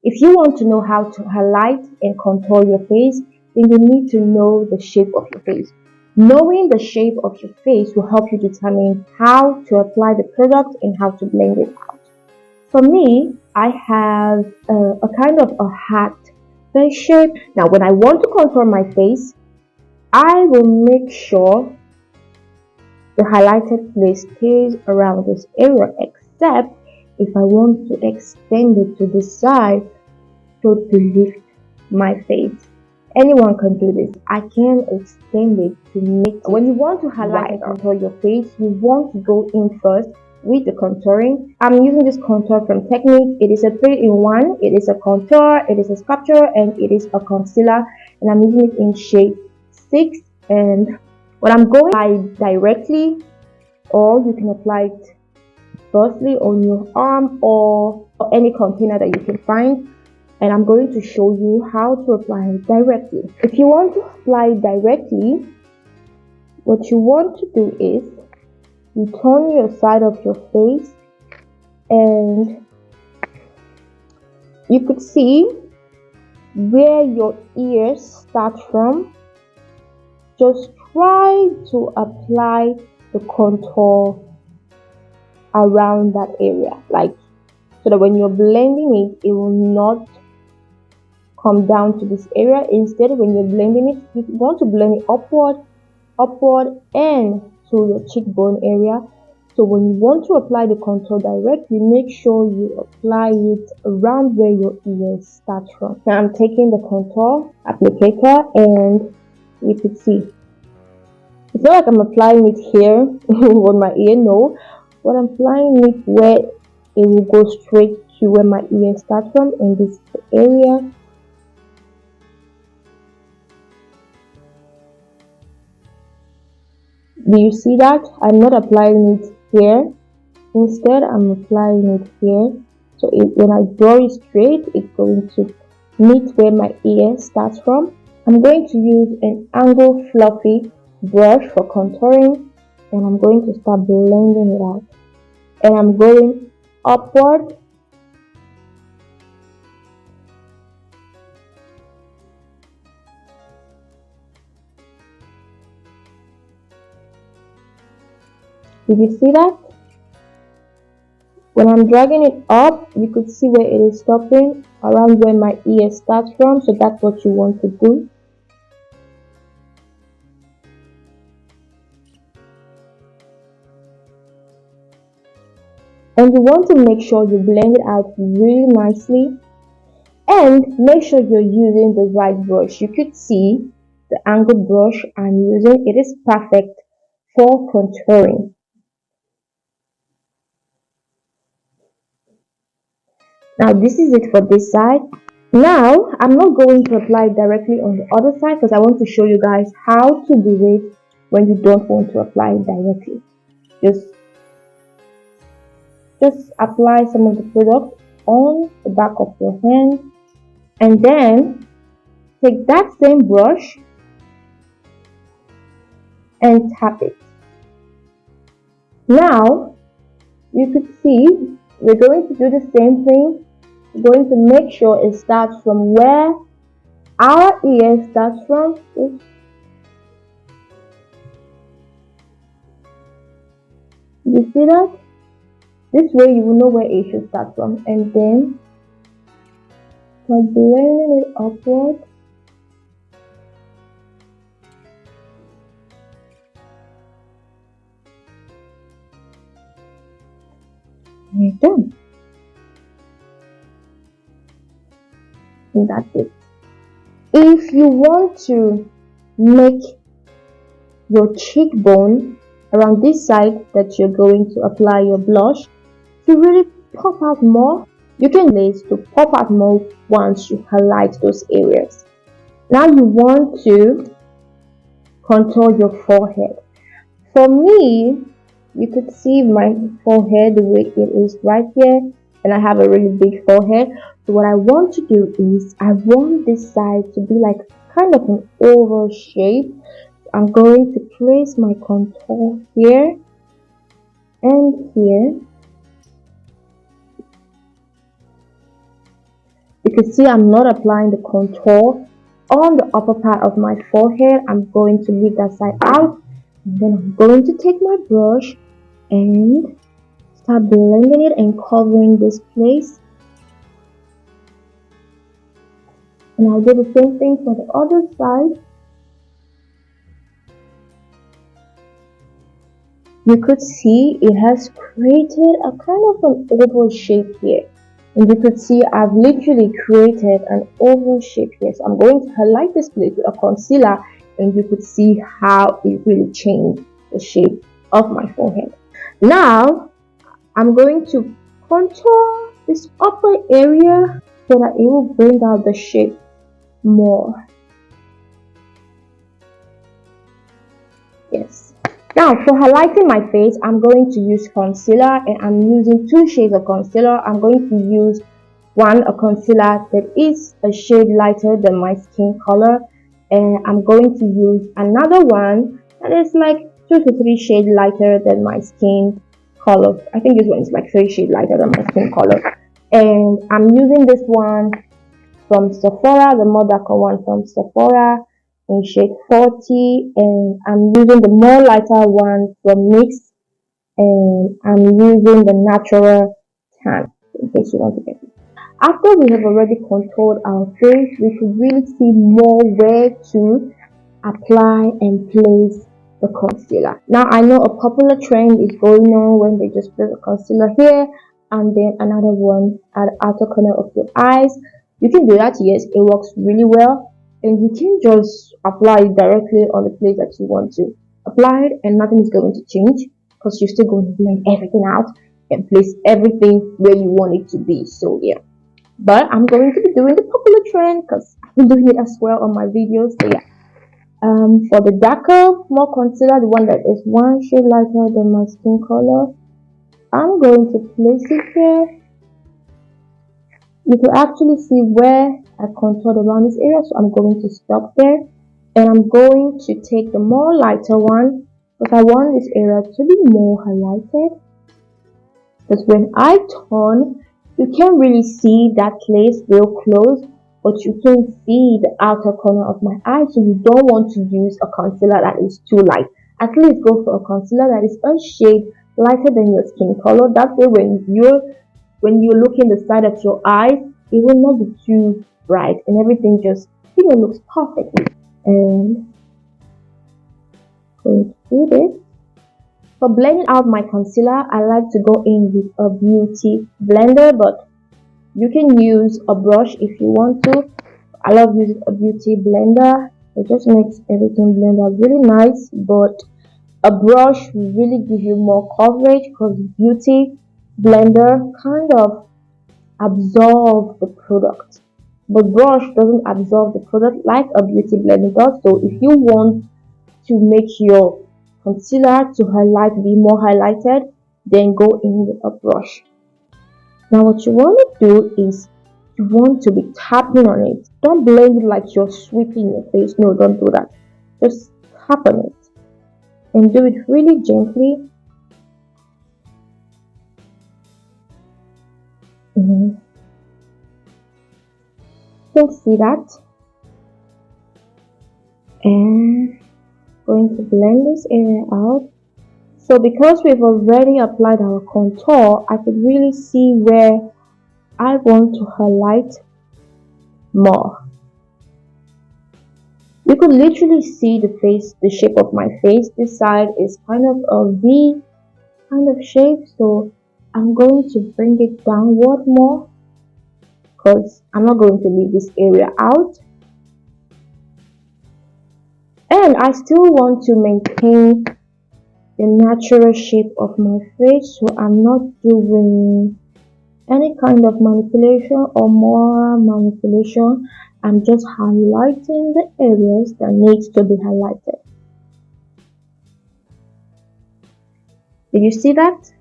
If you want to know how to highlight and contour your face, then you need to know the shape of your face. Knowing the shape of your face will help you determine how to apply the product and how to blend it out. For me, I have a kind of a heart face shape. Now, when I want to contour my face, I will make sure the highlighted place stays around this area, except if I want to extend it to the side to lift my face. Anyone can do this. I can extend it to make it. When you want to highlight and contour your face, you want to go in first with the contouring. I'm using this contour from Technique. It is a 3-in-1. It is a contour, it is a sculpture, and it is a concealer. And I'm using it in shade 6. And when I'm going by directly, or you can apply it firstly on your arm or any container that you can find. And I'm going to show you how to apply it directly. If you want to apply it directly, what you want to do is you turn your side of your face and you could see where your ears start from. Just try to apply the contour around that area, like so that when you're blending it, it will not come down to this area. Instead, when you're blending it, you want to blend it upward and to your cheekbone area. So when you want to apply the contour directly, make sure you apply it around where your ears start from. Now I'm taking the contour applicator and you can see it's not like I'm applying it here on my ear, no, but I'm applying it where it will go straight to where my ears start from, in this area. Do you see that? I'm not applying it here. Instead, I'm applying it here. So when I draw it straight, it's going to meet where my ear starts from. I'm going to use an angle fluffy brush for contouring, and I'm going to start blending it out. And I'm going upward. Did you see that? When I'm dragging it up, you could see where it is stopping around where my ear starts from. So that's what you want to do. And you want to make sure you blend it out really nicely. And make sure you're using the right brush. You could see the angled brush I'm using. It is perfect for contouring. Now this is it for this side. Now I'm not going to apply it directly on the other side because I want to show you guys how to do it when you don't want to apply it directly. Just apply some of the product on the back of your hand and then take that same brush and tap it. Now you could see we're going to do the same thing. We're going to make sure it starts from where our ear starts from. You see that? This way you will know where it should start from, and then start blending it upward. And you're done. And that's it. If you want to make your cheekbone around this side that you're going to apply your blush to really pop out more, you can lace to pop out more once you highlight those areas. Now you want to contour your forehead. For me, you could see my forehead the way it is right here, and I have a really big forehead. So what I want to do is I want this side to be like kind of an oval shape. I'm going to place my contour here and here. You can see I'm not applying the contour on the upper part of my forehead. I'm going to leave that side out. And then I'm going to take my brush and start blending it and covering this place. And I'll do the same thing for the other side. You could see it has created a kind of an oval shape here. And you could see I've literally created an oval shape here. So I'm going to highlight this place with a concealer, and you could see how it really changed the shape of my forehead. Now, I'm going to contour this upper area so that it will bring out the shape more. Yes. Now, for highlighting my face, I'm going to use concealer, and I'm using 2 shades of concealer. I'm going to use a concealer that is a shade lighter than my skin color, and I'm going to use another one that is like 2 to 3 shades lighter than my skin color. I think this one is like 3 shades lighter than my skin color, and I'm using this one from Sephora, the more darker one from Sephora in shade 40, and I'm using the more lighter one from NYX, and I'm using the natural tan in case you want to get it. After we have already contoured our face, we should really see more where to apply and place the concealer. Now, I know a popular trend is going on when they just place a concealer here and then another one at the outer corner of your eyes. You can do that, yes, it works really well, and you can just apply it directly on the place that you want to apply it, and nothing is going to change because you're still going to blend everything out and place everything where you want it to be. So yeah, but I'm going to be doing the popular trend because I've been doing it as well on my videos. So yeah, for the darker, more concealer, the one that is 1 shade lighter than my skin color, I'm going to place it here. You can actually see where I contoured around this area, so I'm going to stop there, and I'm going to take the more lighter one because I want this area to be more highlighted, because when I turn, you can't really see that place real close, but you can see the outer corner of my eye. So you don't want to use a concealer that is too light. At least go for a concealer that is a shade lighter than your skin color. That way when you look in the side of your eyes, it will not be too bright and everything just looks perfectly. And going to do this. For blending out my concealer, I like to go in with a beauty blender, but you can use a brush if you want to. I love using a beauty blender. It just makes everything blend out really nice, but a brush will really give you more coverage because beauty blender kind of absorb the product, but brush doesn't absorb the product like a beauty blender does. So if you want to make your concealer to be more highlighted, then go in with a brush. Now what you want to do is you want to be tapping on it. Don't blend it like you're sweeping your face. No, don't do that. Just tap on it and do it really gently. You can see that, and going to blend this area out. So because we've already applied our contour, I could really see where I want to highlight more. You could literally see the shape of my face. This side is kind of a V kind of shape, so I'm going to bring it downward more because I'm not going to leave this area out. And I still want to maintain the natural shape of my face, so I'm not doing any kind of manipulation or more manipulation. I'm just highlighting the areas that needs to be highlighted. Did you see that?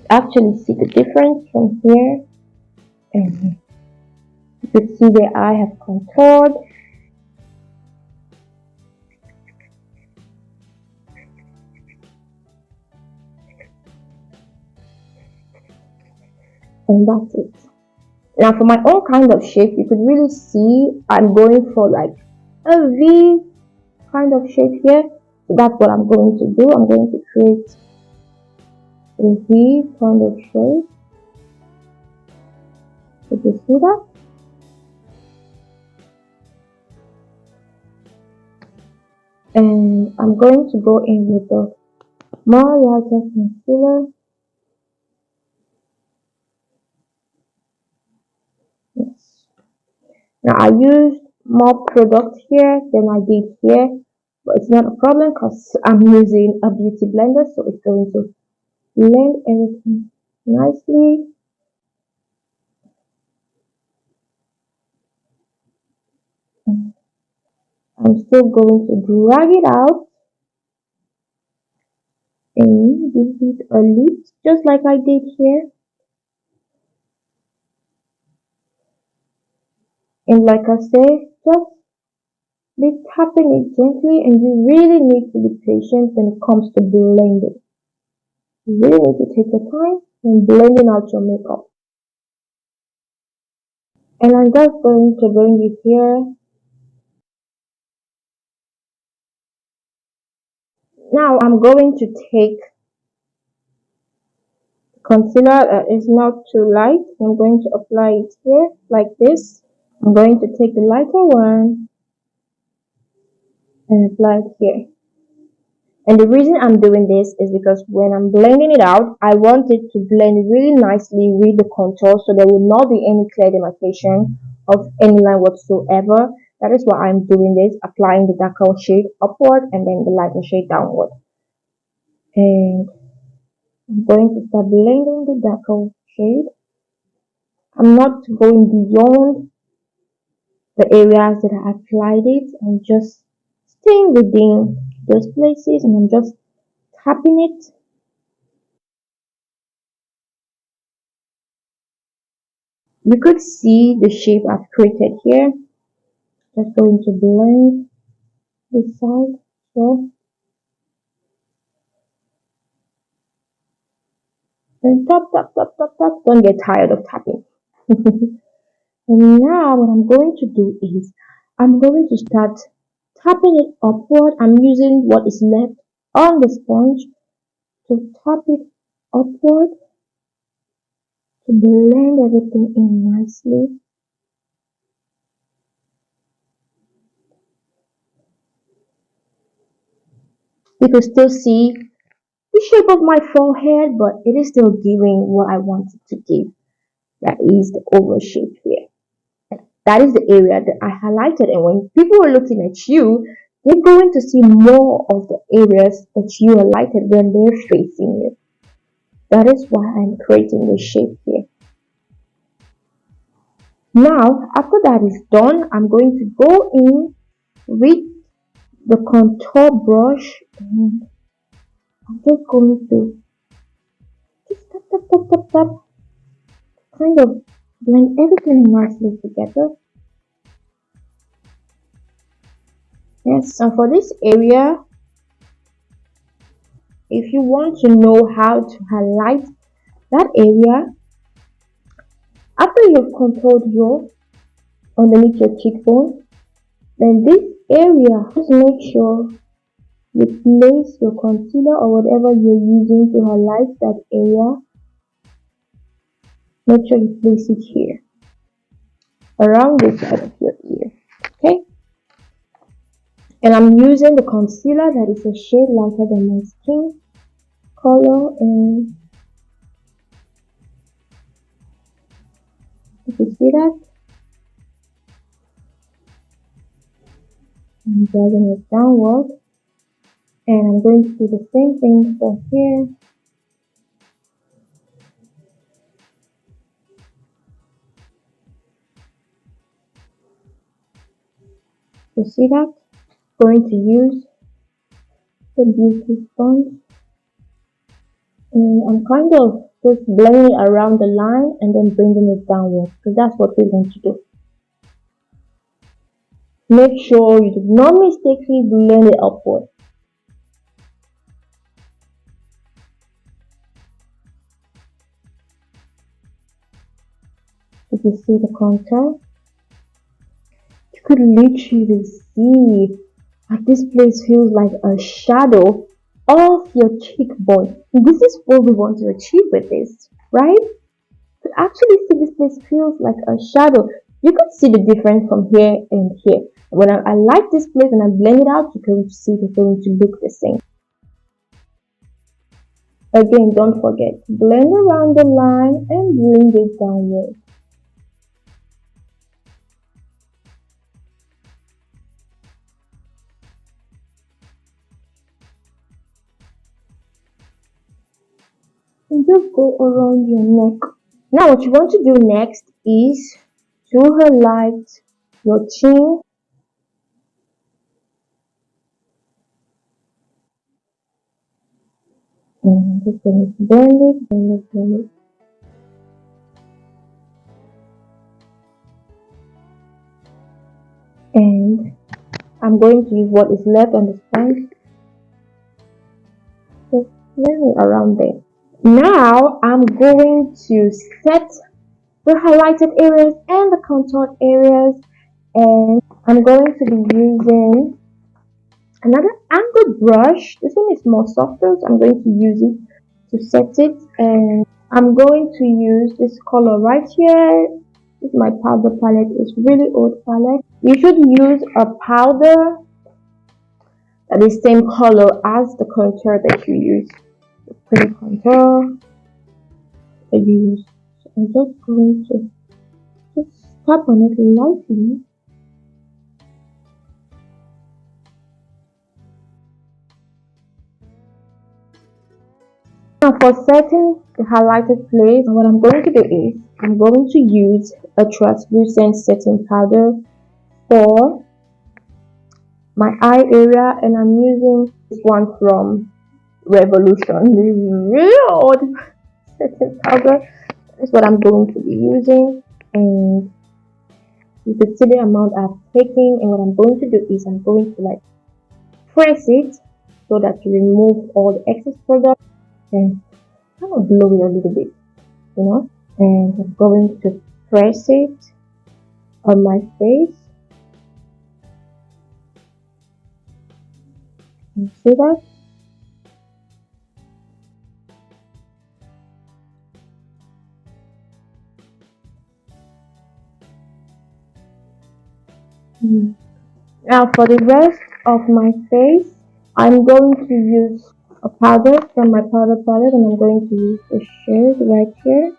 Actually see the difference from here, and you can see where I have contoured. And that's it. Now for my own kind of shape, you could really see I'm going for like a V kind of shape here. So that's what I'm going to do. I'm going to create a V kind of shape. Did you see that? And I'm going to go in with the more lighter concealer. Yes. Now I used more product here than I did here, but it's not a problem because I'm using a beauty blender, so it's going to blend everything nicely. I'm still going to drag it out and give it a lift just like I did here. And like I said, just be tapping it gently, and you really need to be patient when it comes to blending. You really need to take your time when blending out your makeup. And I'm just going to bring it here. Now I'm going to take concealer that is not too light. I'm going to apply it here like this. I'm going to take the lighter one and apply it here. And the reason I'm doing this is because when I'm blending it out, I want it to blend really nicely with the contour, so there will not be any clear demarcation of any line whatsoever. That is why I'm doing this, applying the darker shade upward and then the lighter shade downward. And I'm going to start blending the darker shade. I'm not going beyond the areas that I applied it. I'm just staying within those places, and I'm just tapping it. You could see the shape I've created here. Just going to blend this side. So, and tap. Don't get tired of tapping. And now what I'm going to do is I'm going to start tapping it upward. I'm using what is left on the sponge to tap it upward to blend everything in nicely. You can still see the shape of my forehead, but it is still giving what I wanted to give. That is the oval shape here. That is the area that I highlighted, and when people are looking at you, they're going to see more of the areas that you highlighted when they're facing you. That is why I'm creating this shape here. Now, after that is done, I'm going to go in with the contour brush, and I'm just going to just tap, kind of blend everything nicely together. Yes, and for this area, if you want to know how to highlight that area, after you've contoured your underneath your cheekbone, then this area, just make sure you place your concealer or whatever you're using to highlight that area. Make sure you place it here, around the side of your ear. Okay? And I'm using the concealer that is a shade lighter than my skin color, and you can see that. I'm dragging it downward, and I'm going to do the same thing for here. You see that? Going to use the beauty sponge, and I'm kind of just blending around the line and then bringing it downward, because that's what we're going to do. Make sure you do not mistakenly blend it upward. If you see the contour, you could literally see that this place feels like a shadow of your cheekbone. This is what we want to achieve with this, right? To actually see this place feels like a shadow. You could see the difference from here and here. When I light this place and I blend it out, you're going to see it's going to look the same. Again, don't forget, blend around the line and bring it downward. And just go around your neck. Now what you want to do next is to highlight your chin. And just going to blend it, blend it, blend it. And I'm going to use what is left on the sponge. Just blend it around there. Now I'm going to set the highlighted areas and the contoured areas, and I'm going to be using another angled brush. This one is more softer, so I'm going to use it to set it, and I'm going to use this color right here. This is my powder palette. It's really old palette. You should use a powder that is same color as the contour that you use. The pretty contour that you use. So I'm just going to just tap on it lightly. Now for setting the highlighted place, what I'm going to do is I'm going to use a translucent setting powder for my eye area, and I'm using this one from Revolution. This is really old setting powder. That's what I'm going to be using, and you can see the amount I've taken. And what I'm going to do is I'm going to like press it so that you remove all the excess product and kind of blow it a little bit, you know. And I'm going to press it on my face. You see that? Now for the rest of my face, I'm going to use a powder from my powder palette, and I'm going to use the shade right here.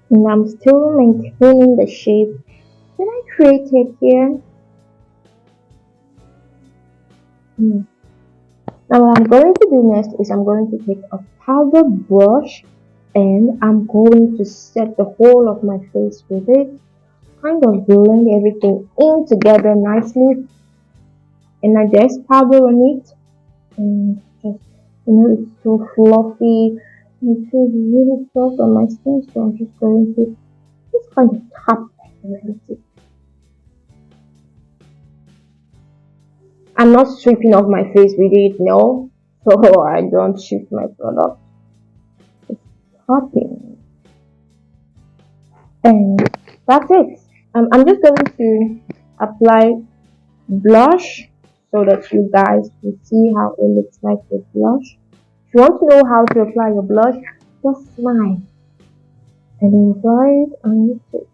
And I'm still maintaining the shape that I created here. Now what I'm going to do next is I'm going to take a powder brush and I'm going to set the whole of my face with it. Kind of blend everything in together nicely. And I just powder on it. And just, it's so fluffy. It feels really soft on my skin, so I'm just going to just kind of tap around it. I'm not stripping off my face with it, no. So I don't shift my product. Just tapping. And that's it. I'm just going to apply blush so that you guys will see how it looks like with blush. If you want to know how to apply your blush, just smile and enjoy it on your face.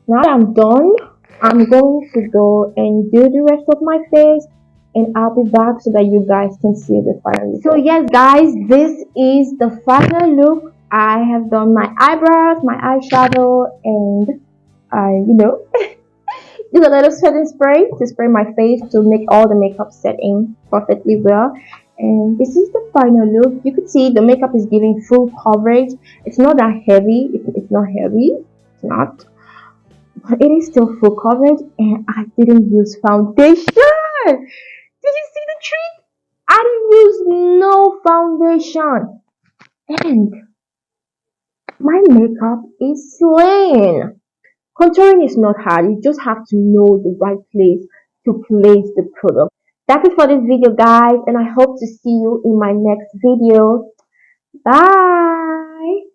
Now that I'm done, I'm going to go and do the rest of my face, and I'll be back so that you guys can see the final result. So yes guys, this is the final look. I have done my eyebrows, my eyeshadow, and I use a little setting spray to spray my face to make all the makeup set in perfectly well. And this is the final look. You could see the makeup is giving full coverage. It's not that heavy. It's not heavy. It's not. But it is still full coverage, and I didn't use foundation. Did you see the trick? I didn't use no foundation. And My makeup is slain. Contouring is not hard. You just have to know the right place to place the product. That is for this video, guys, and I hope to see you in my next video. Bye.